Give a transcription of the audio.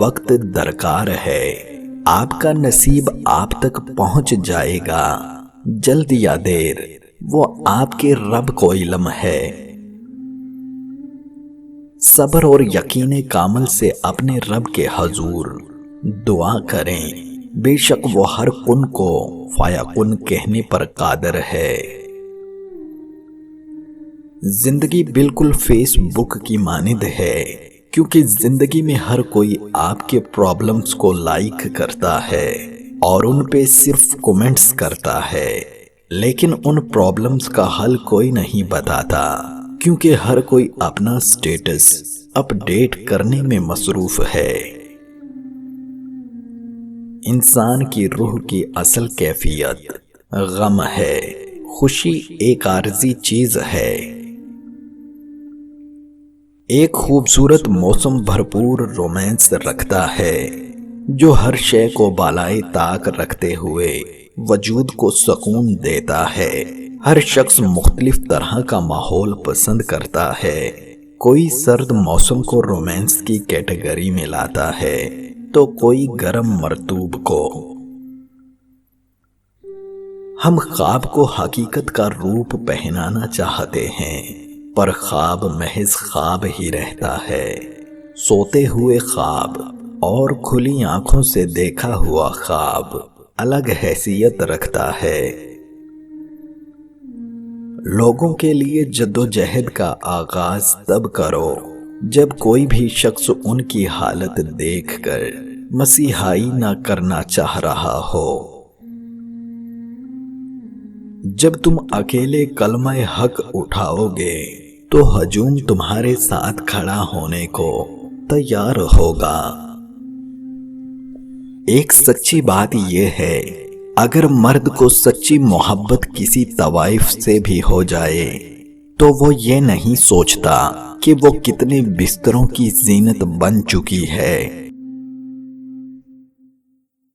وقت درکار ہے، آپ کا نصیب آپ تک پہنچ جائے گا، جلد یا دیر وہ آپ کے رب کو علم ہے۔ صبر اور یقین کامل سے اپنے رب کے حضور دعا کریں، بے شک وہ ہر کن کو فیکن کہنے پر قادر ہے۔ زندگی بالکل فیس بک کی مانند ہے، کیونکہ زندگی میں ہر کوئی آپ کے پرابلمز کو لائک کرتا ہے اور ان پہ صرف کومنٹس کرتا ہے، لیکن ان پرابلمز کا حل کوئی نہیں بتاتا، کیونکہ ہر کوئی اپنا سٹیٹس اپ ڈیٹ کرنے میں مصروف ہے۔ انسان کی روح کی اصل کیفیت غم ہے، خوشی ایک عارضی چیز ہے۔ ایک خوبصورت موسم بھرپور رومانس رکھتا ہے جو ہر شے کو بالائے طاق رکھتے ہوئے وجود کو سکون دیتا ہے۔ ہر شخص مختلف طرح کا ماحول پسند کرتا ہے، کوئی سرد موسم کو رومانس کی کیٹیگری میں لاتا ہے تو کوئی گرم مرطوب کو۔ ہم خواب کو حقیقت کا روپ پہنانا چاہتے ہیں، پر خواب محض خواب ہی رہتا ہے۔ سوتے ہوئے خواب اور کھلی آنکھوں سے دیکھا ہوا خواب الگ حیثیت رکھتا ہے۔ لوگوں کے لیے جدوجہد کا آغاز تب کرو جب کوئی بھی شخص ان کی حالت دیکھ کر مسیحائی نہ کرنا چاہ رہا ہو۔ جب تم اکیلے کلمہ حق اٹھاؤ گے تو ہجوم تمہارے ساتھ کھڑا ہونے کو تیار ہوگا۔ ایک سچی بات یہ ہے، اگر مرد کو سچی محبت کسی طوائف سے بھی ہو جائے تو وہ یہ نہیں سوچتا کہ وہ کتنے بستروں کی زینت بن چکی ہے۔